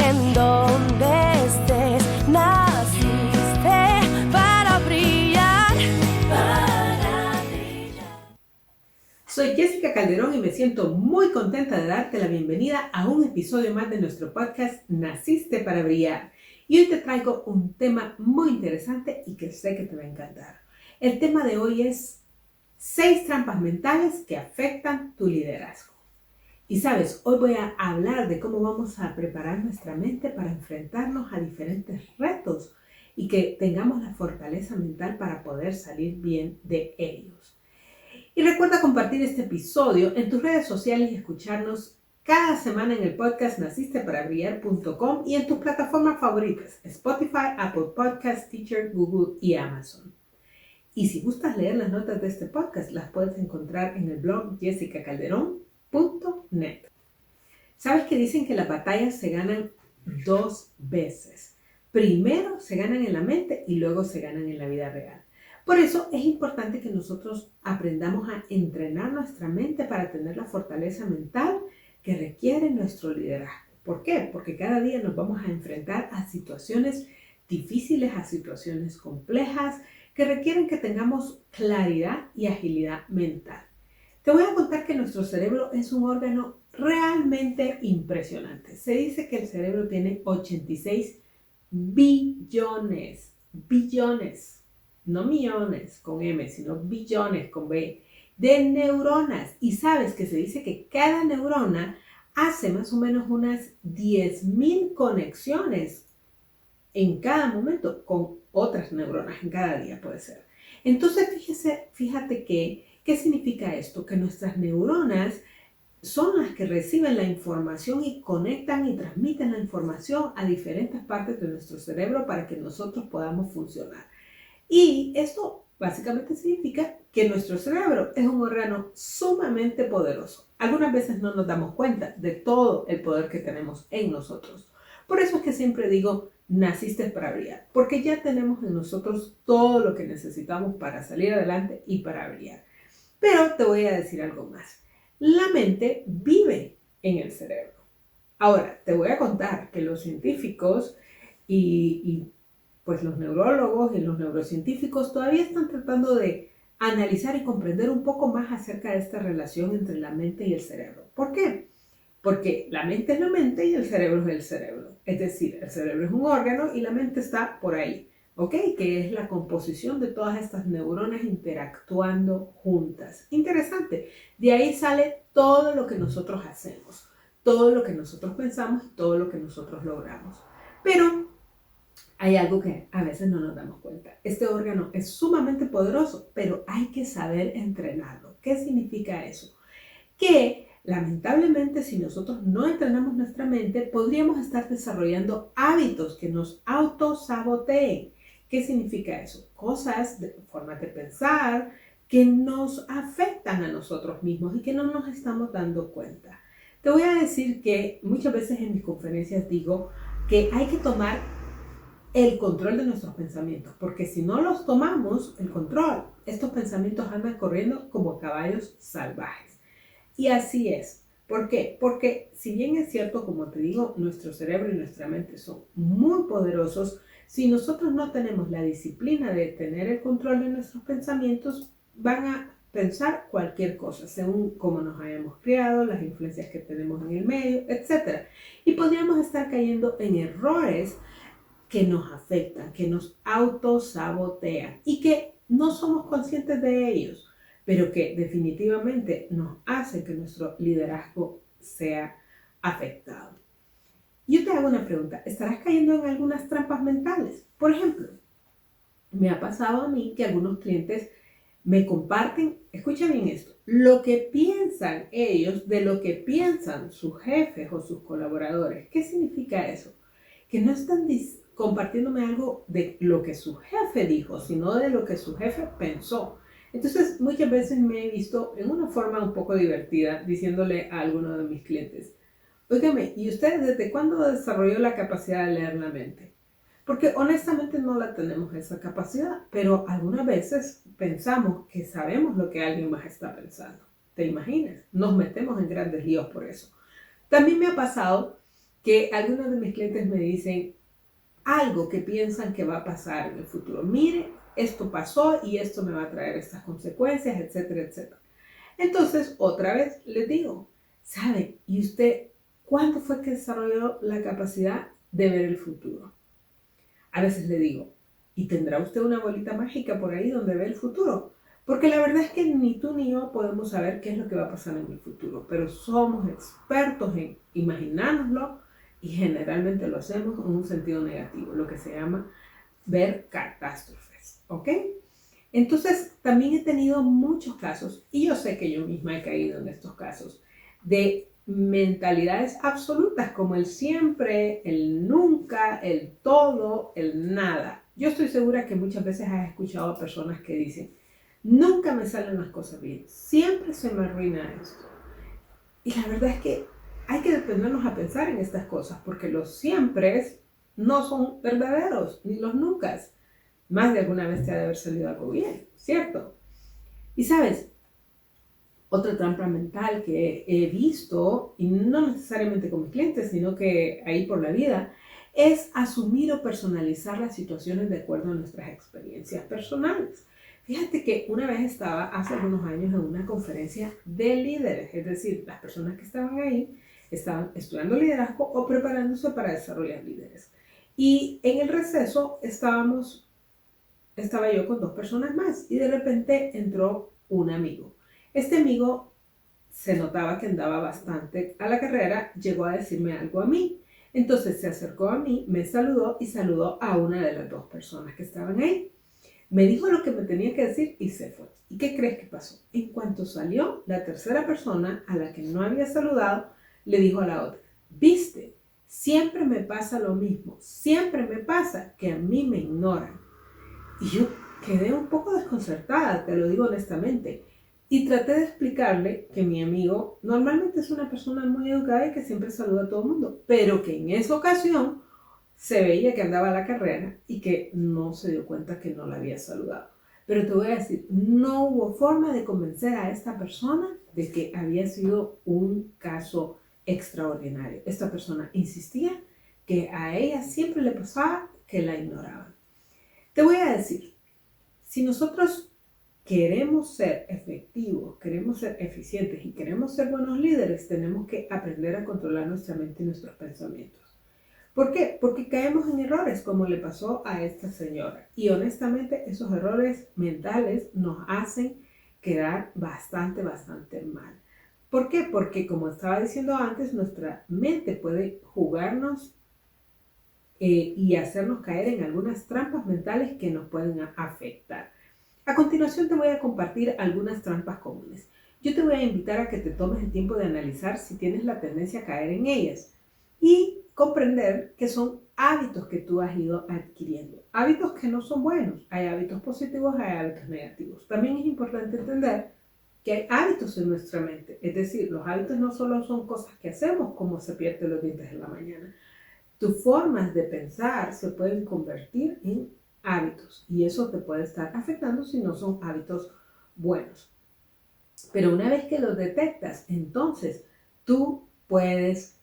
en donde estés, naciste para brillar, para brillar. Soy Jessica Calderón y me siento muy contenta de darte la bienvenida a un episodio más de nuestro podcast Naciste para Brillar. Y hoy te traigo un tema muy interesante y que sé que te va a encantar. El tema de hoy es 6 trampas mentales que afectan tu liderazgo. Y sabes, hoy voy a hablar de cómo vamos a preparar nuestra mente para enfrentarnos a diferentes retos y que tengamos la fortaleza mental para poder salir bien de ellos. Y recuerda compartir este episodio en tus redes sociales y escucharnos cada semana en el podcast nacisteparaBrillar.com y en tus plataformas favoritas, Spotify, Apple Podcasts, Teacher, Google y Amazon. Y si gustas leer las notas de este podcast, las puedes encontrar en el blog jessicacalderón.net. ¿Sabes que dicen que las batallas se ganan 2 veces? Primero se ganan en la mente y luego se ganan en la vida real. Por eso es importante que nosotros aprendamos a entrenar nuestra mente para tener la fortaleza mental que requiere nuestro liderazgo. ¿Por qué? Porque cada día nos vamos a enfrentar a situaciones difíciles, a situaciones complejas que requieren que tengamos claridad y agilidad mental. Te voy a contar que nuestro cerebro es un órgano realmente impresionante. Se dice que el cerebro tiene 86 billones, no millones con M, sino billones con B, de neuronas. Y sabes que se dice que cada neurona hace más o menos unas 10,000 conexiones en cada momento con otras neuronas, en cada día puede ser. Entonces fíjate que, ¿qué significa esto? Que nuestras neuronas son las que reciben la información y conectan y transmiten la información a diferentes partes de nuestro cerebro para que nosotros podamos funcionar. Y esto básicamente significa que nuestro cerebro es un órgano sumamente poderoso. Algunas veces no nos damos cuenta de todo el poder que tenemos en nosotros. Por eso es que siempre digo, naciste para brillar, porque ya tenemos en nosotros todo lo que necesitamos para salir adelante y para brillar. Pero te voy a decir algo más. La mente vive en el cerebro. Ahora, te voy a contar que los científicos y pues los neurólogos y los neurocientíficos todavía están tratando de analizar y comprender un poco más acerca de esta relación entre la mente y el cerebro. ¿Por qué? Porque la mente es la mente y el cerebro es el cerebro. Es decir, el cerebro es un órgano y la mente está por ahí, ¿ok? Que es la composición de todas estas neuronas interactuando juntas. Interesante. De ahí sale todo lo que nosotros hacemos, todo lo que nosotros pensamos, todo lo que nosotros logramos. Pero hay algo que a veces no nos damos cuenta. Este órgano es sumamente poderoso, pero hay que saber entrenarlo. ¿Qué significa eso? Que lamentablemente si nosotros no entrenamos nuestra mente, podríamos estar desarrollando hábitos que nos autosaboteen. ¿Qué significa eso? Cosas, formas de pensar que nos afectan a nosotros mismos y que no nos estamos dando cuenta. Te voy a decir que muchas veces en mis conferencias digo que hay que tomar el control de nuestros pensamientos, porque si no los tomamos el control, estos pensamientos andan corriendo como caballos salvajes. Y así es. ¿Por qué? Porque si bien es cierto, como te digo, nuestro cerebro y nuestra mente son muy poderosos, si nosotros no tenemos la disciplina de tener el control de nuestros pensamientos, van a pensar cualquier cosa, según cómo nos hayamos criado, las influencias que tenemos en el medio, etc. Y podríamos estar cayendo en errores que nos afectan, que nos autosabotean y que no somos conscientes de ellos, pero que definitivamente nos hace que nuestro liderazgo sea afectado. Yo te hago una pregunta, ¿estarás cayendo en algunas trampas mentales? Por ejemplo, me ha pasado a mí que algunos clientes me comparten, escucha bien esto, lo que piensan ellos de lo que piensan sus jefes o sus colaboradores. ¿Qué significa eso? Que no están compartiéndome algo de lo que su jefe dijo, sino de lo que su jefe pensó. Entonces, muchas veces me he visto en una forma un poco divertida diciéndole a alguno de mis clientes, óigame, ¿y usted desde cuándo desarrolló la capacidad de leer la mente? Porque honestamente no la tenemos esa capacidad, pero algunas veces pensamos que sabemos lo que alguien más está pensando. ¿Te imaginas? Nos metemos en grandes líos por eso. También me ha pasado que algunos de mis clientes me dicen algo que piensan que va a pasar en el futuro. Mire, esto pasó y esto me va a traer estas consecuencias, etcétera, etcétera. Entonces, otra vez les digo, ¿sabe? ¿Y usted cuándo fue que desarrolló la capacidad de ver el futuro? A veces le digo, ¿y tendrá usted una bolita mágica por ahí donde ve el futuro? Porque la verdad es que ni tú ni yo podemos saber qué es lo que va a pasar en el futuro, pero somos expertos en imaginárnoslo y generalmente lo hacemos en un sentido negativo, lo que se llama ver catástrofes, ¿ok? Entonces, también he tenido muchos casos, y yo sé que yo misma he caído en estos casos, de mentalidades absolutas como el siempre, el nunca, el todo, el nada. Yo estoy segura que muchas veces has escuchado a personas que dicen, nunca me salen las cosas bien, siempre se me arruina esto. Y la verdad es que hay que detenernos a pensar en estas cosas, porque los siempre no son verdaderos, ni los nunca. Más de alguna vez te ha de haber salido algo bien, ¿cierto? Y sabes, otra trampa mental que he visto, y no necesariamente con mis clientes, sino que ahí por la vida, es asumir o personalizar las situaciones de acuerdo a nuestras experiencias personales. Fíjate que una vez estaba hace algunos años en una conferencia de líderes, es decir, las personas que estaban ahí estaban estudiando liderazgo o preparándose para desarrollar líderes. Y en el receso estaba yo con 2 personas más y de repente entró un amigo. Este amigo se notaba que andaba bastante a la carrera, llegó a decirme algo a mí. Entonces se acercó a mí, me saludó y saludó a una de las 2 personas que estaban ahí. Me dijo lo que me tenía que decir y se fue. ¿Y qué crees que pasó? En cuanto salió, la tercera persona a la que no había saludado le dijo a la otra, ¿viste? Siempre me pasa lo mismo, siempre me pasa que a mí me ignoran. Y yo quedé un poco desconcertada, te lo digo honestamente. Y traté de explicarle que mi amigo normalmente es una persona muy educada y que siempre saluda a todo el mundo, pero que en esa ocasión se veía que andaba a la carrera y que no se dio cuenta que no la había saludado. Pero te voy a decir, no hubo forma de convencer a esta persona de que había sido un caso extraordinario. Esta persona insistía que a ella siempre le pasaba que la ignoraban. Te voy a decir, si nosotros queremos ser efectivos, queremos ser eficientes y queremos ser buenos líderes, tenemos que aprender a controlar nuestra mente y nuestros pensamientos. ¿Por qué? Porque caemos en errores como le pasó a esta señora. Y honestamente esos errores mentales nos hacen quedar bastante mal. ¿Por qué? Porque como estaba diciendo antes, nuestra mente puede jugarnos y hacernos caer en algunas trampas mentales que nos pueden afectar. A continuación te voy a compartir algunas trampas comunes. Yo te voy a invitar a que te tomes el tiempo de analizar si tienes la tendencia a caer en ellas y comprender que son hábitos que tú has ido adquiriendo. Hábitos que no son buenos. Hay hábitos positivos, hay hábitos negativos. También es importante entender que hay hábitos en nuestra mente. Es decir, los hábitos no solo son cosas que hacemos como cepillarte los dientes en la mañana. Tus formas de pensar se pueden convertir en hábitos y eso te puede estar afectando si no son hábitos buenos. Pero una vez que los detectas, entonces tú puedes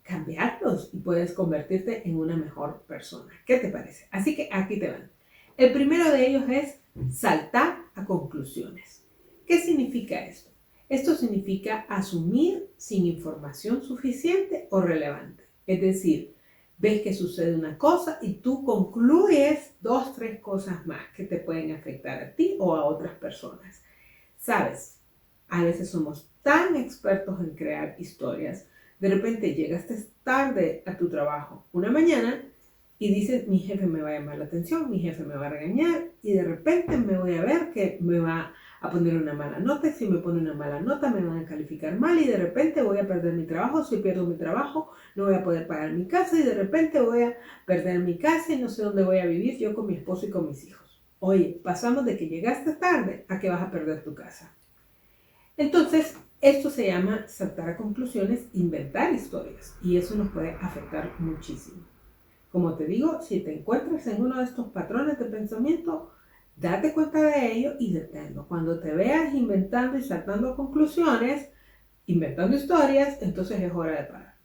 cambiarlos y puedes convertirte en una mejor persona. ¿Qué te parece? Así que aquí te van. El primero de ellos es saltar a conclusiones. ¿Qué significa esto? Esto significa asumir sin información suficiente o relevante. Es decir, ves que sucede una cosa y tú concluyes 2, 3 cosas más que te pueden afectar a ti o a otras personas. ¿Sabes? A veces somos tan expertos en crear historias. De repente llegaste tarde a tu trabajo una mañana y dices, mi jefe me va a llamar la atención, mi jefe me va a regañar y de repente me voy a ver que me va a poner una mala nota. Si me pone una mala nota me van a calificar mal y de repente voy a perder mi trabajo. Si pierdo mi trabajo no voy a poder pagar mi casa y de repente voy a perder mi casa y no sé dónde voy a vivir yo con mi esposo y con mis hijos. Oye, pasamos de que llegaste tarde a que vas a perder tu casa. Entonces, esto se llama saltar a conclusiones, inventar historias y eso nos puede afectar muchísimo. Como te digo, si te encuentras en uno de estos patrones de pensamiento, date cuenta de ello y deténlo. Cuando te veas inventando y saltando a conclusiones, inventando historias, entonces es hora de parar.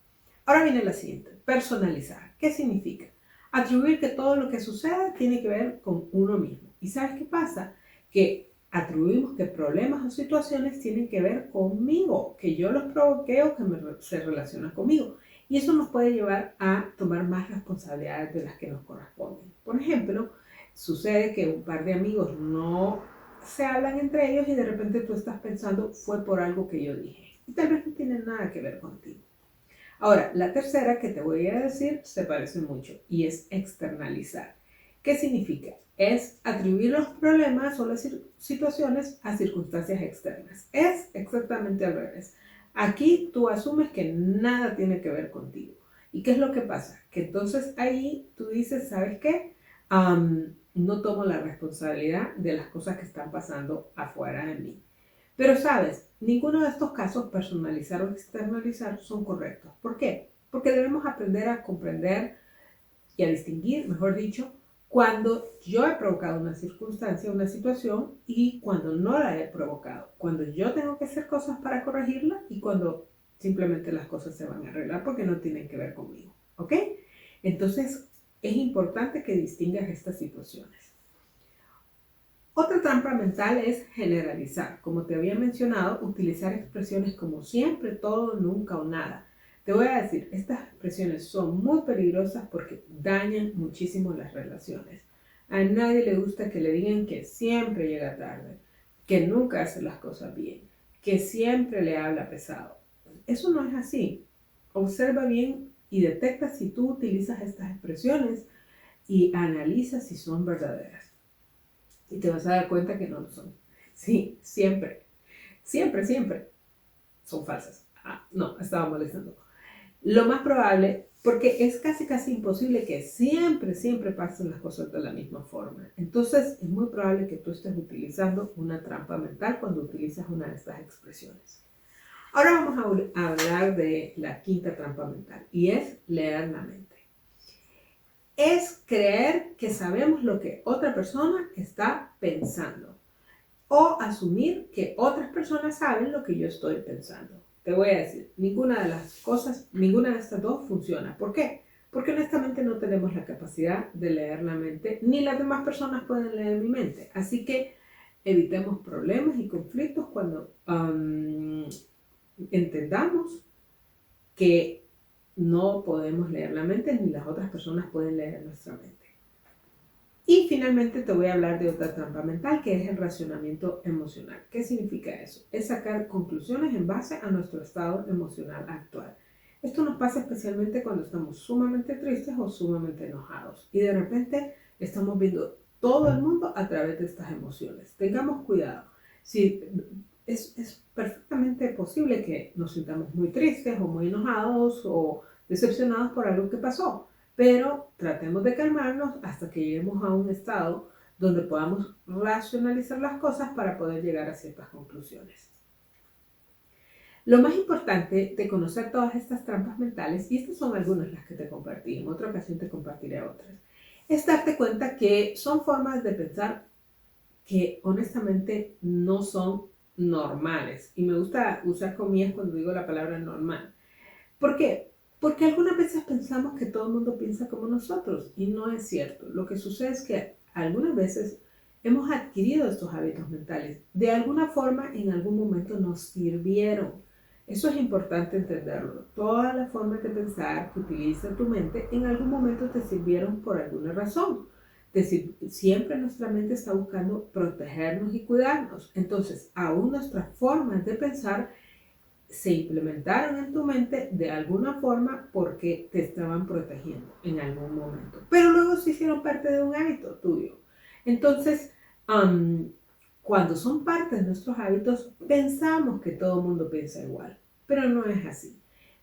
Ahora viene la siguiente, personalizar. ¿Qué significa? Atribuir que todo lo que sucede tiene que ver con uno mismo. ¿Y sabes qué pasa? Que atribuimos que problemas o situaciones tienen que ver conmigo, que yo los provoqué o que se relacionan conmigo. Y eso nos puede llevar a tomar más responsabilidades de las que nos corresponden. Por ejemplo, sucede que un par de amigos no se hablan entre ellos y de repente tú estás pensando fue por algo que yo dije. Y tal vez no tiene nada que ver contigo. Ahora, la tercera que te voy a decir se parece mucho y es externalizar. ¿Qué significa? Es atribuir los problemas o las situaciones a circunstancias externas. Es exactamente al revés. Aquí tú asumes que nada tiene que ver contigo. ¿Y qué es lo que pasa? Que entonces ahí tú dices, ¿sabes qué? No tomo la responsabilidad de las cosas que están pasando afuera de mí. Pero sabes, ninguno de estos casos, personalizar o externalizar, son correctos. ¿Por qué? Porque debemos aprender a comprender y a distinguir, mejor dicho, cuando yo he provocado una circunstancia, una situación y cuando no la he provocado. Cuando yo tengo que hacer cosas para corregirla y cuando simplemente las cosas se van a arreglar porque no tienen que ver conmigo. ¿Ok? Entonces, es importante que distingas estas situaciones. Otra trampa mental es generalizar. Como te había mencionado, utilizar expresiones como siempre, todo, nunca o nada. Te voy a decir, estas expresiones son muy peligrosas porque dañan muchísimo las relaciones. A nadie le gusta que le digan que siempre llega tarde, que nunca hace las cosas bien, que siempre le habla pesado. Eso no es así. Observa bien y detecta si tú utilizas estas expresiones y analiza si son verdaderas. Y te vas a dar cuenta que no lo son. Sí, siempre, siempre, siempre son falsas. No, estaba molestando. Lo más probable, porque es casi, casi imposible que siempre, siempre pasen las cosas de la misma forma. Entonces, es muy probable que tú estés utilizando una trampa mental cuando utilizas una de estas expresiones. Ahora vamos a hablar de la quinta trampa mental y es leer la mente. Es creer que sabemos lo que otra persona está pensando o asumir que otras personas saben lo que yo estoy pensando. Te voy a decir, ninguna de las cosas, ninguna de estas dos funciona. ¿Por qué? Porque honestamente no tenemos la capacidad de leer la mente, ni las demás personas pueden leer mi mente. Así que evitemos problemas y conflictos cuando entendamos que no podemos leer la mente ni las otras personas pueden leer nuestra mente. Y finalmente te voy a hablar de otra trampa mental que es el racionamiento emocional. ¿Qué significa eso? Es sacar conclusiones en base a nuestro estado emocional actual. Esto nos pasa especialmente cuando estamos sumamente tristes o sumamente enojados y de repente estamos viendo todo el mundo a través de estas emociones. Tengamos cuidado. Si es perfectamente posible que nos sintamos muy tristes o muy enojados o decepcionados por algo que pasó, pero tratemos de calmarnos hasta que lleguemos a un estado donde podamos racionalizar las cosas para poder llegar a ciertas conclusiones. Lo más importante de conocer todas estas trampas mentales, y estas son algunas las que te compartí, en otra ocasión te compartiré otras, es darte cuenta que son formas de pensar que honestamente no son normales. Y me gusta usar comillas cuando digo la palabra normal. ¿Por qué? Porque algunas veces pensamos que todo el mundo piensa como nosotros y no es cierto. Lo que sucede es que algunas veces hemos adquirido estos hábitos mentales. De alguna forma, en algún momento nos sirvieron. Eso es importante entenderlo. Todas las formas de pensar que utiliza tu mente en algún momento te sirvieron por alguna razón. Es decir, siempre nuestra mente está buscando protegernos y cuidarnos. Entonces, aún nuestras formas de pensar se implementaron en tu mente de alguna forma porque te estaban protegiendo en algún momento. Pero luego se hicieron parte de un hábito tuyo. Entonces, cuando son parte de nuestros hábitos, pensamos que todo el mundo piensa igual, pero no es así.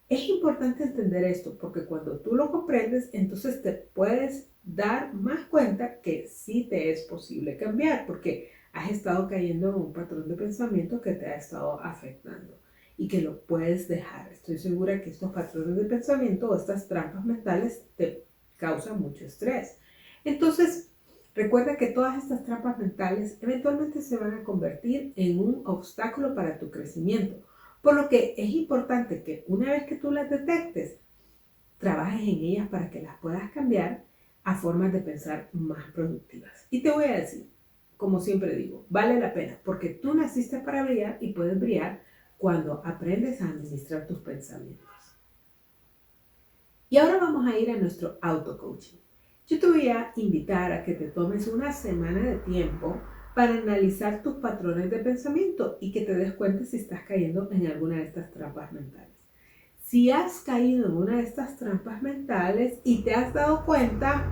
Es importante entender esto porque cuando tú lo comprendes, entonces te puedes dar más cuenta que sí te es posible cambiar porque has estado cayendo en un patrón de pensamiento que te ha estado afectando y que lo puedes dejar. Estoy segura que estos patrones de pensamiento o estas trampas mentales te causan mucho estrés. Entonces, recuerda que todas estas trampas mentales eventualmente se van a convertir en un obstáculo para tu crecimiento. Por lo que es importante que una vez que tú las detectes, trabajes en ellas para que las puedas cambiar a formas de pensar más productivas. Y te voy a decir, como siempre digo, vale la pena porque tú naciste para brillar y puedes brillar cuando aprendes a administrar tus pensamientos. Y ahora vamos a ir a nuestro auto-coaching. Yo te voy a invitar a que te tomes una semana de tiempo para analizar tus patrones de pensamiento y que te des cuenta si estás cayendo en alguna de estas trampas mentales. Si has caído en una de estas trampas mentales y te has dado cuenta,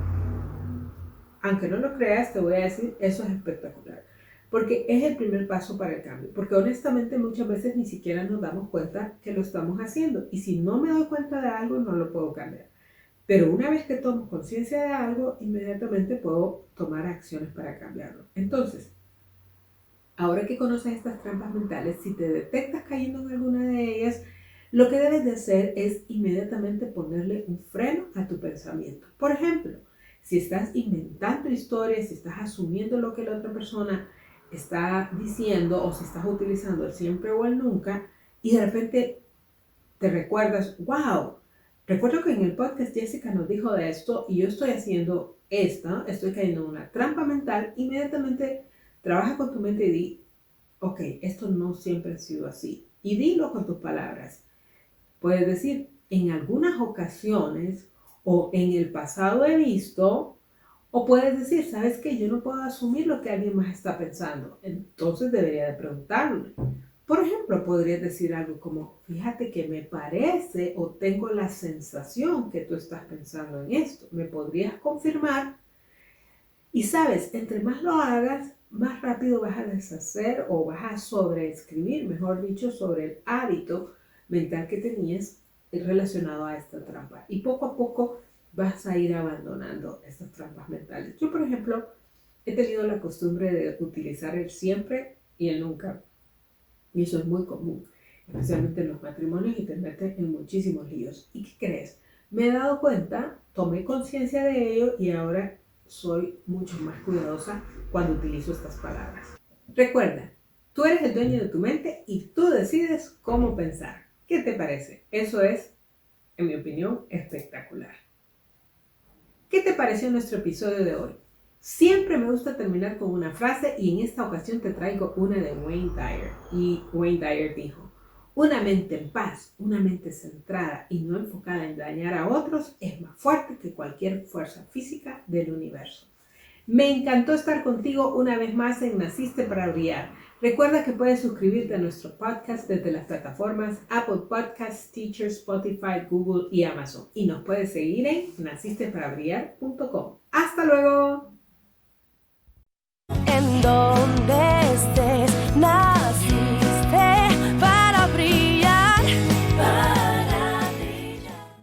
aunque no lo creas, te voy a decir, eso es espectacular. Porque es el primer paso para el cambio. Porque honestamente muchas veces ni siquiera nos damos cuenta que lo estamos haciendo. Y si no me doy cuenta de algo, no lo puedo cambiar. Pero una vez que tomo conciencia de algo, inmediatamente puedo tomar acciones para cambiarlo. Entonces, ahora que conoces estas trampas mentales, si te detectas cayendo en alguna de ellas, lo que debes de hacer es inmediatamente ponerle un freno a tu pensamiento. Por ejemplo, si estás inventando historias, si estás asumiendo lo que la otra persona está diciendo o si estás utilizando el siempre o el nunca y de repente te recuerdas, wow, recuerdo que en el podcast Jessica nos dijo de esto y yo estoy haciendo estoy cayendo en una trampa mental, inmediatamente trabaja con tu mente y di, ok, esto no siempre ha sido así. Y dilo con tus palabras. Puedes decir, en algunas ocasiones o en el pasado he visto, o puedes decir, ¿sabes qué? Yo no puedo asumir lo que alguien más está pensando. Entonces debería de preguntarle. Por ejemplo, podrías decir algo como, fíjate que me parece o tengo la sensación que tú estás pensando en esto. ¿Me podrías confirmar? Y sabes, entre más lo hagas, más rápido vas a deshacer o vas a sobreescribir, mejor dicho, sobre el hábito mental que tenías relacionado a esta trampa. Y poco a poco vas a ir abandonando estas trampas mentales. Yo, por ejemplo, he tenido la costumbre de utilizar el siempre y el nunca. Y eso es muy común, especialmente en los matrimonios y te meten en muchísimos líos. ¿Y qué crees? Me he dado cuenta, tomé conciencia de ello y ahora soy mucho más cuidadosa cuando utilizo estas palabras. Recuerda, tú eres el dueño de tu mente y tú decides cómo pensar. ¿Qué te parece? Eso es, en mi opinión, espectacular. ¿Qué te pareció nuestro episodio de hoy? Siempre me gusta terminar con una frase y en esta ocasión te traigo una de Wayne Dyer. Y Wayne Dyer dijo, una mente en paz, una mente centrada y no enfocada en dañar a otros es más fuerte que cualquier fuerza física del universo. Me encantó estar contigo una vez más en Naciste para Brillar. Recuerda que puedes suscribirte a nuestro podcast desde las plataformas Apple Podcasts, Teacher, Spotify, Google y Amazon. Y nos puedes seguir en nacisteparaBrillar.com.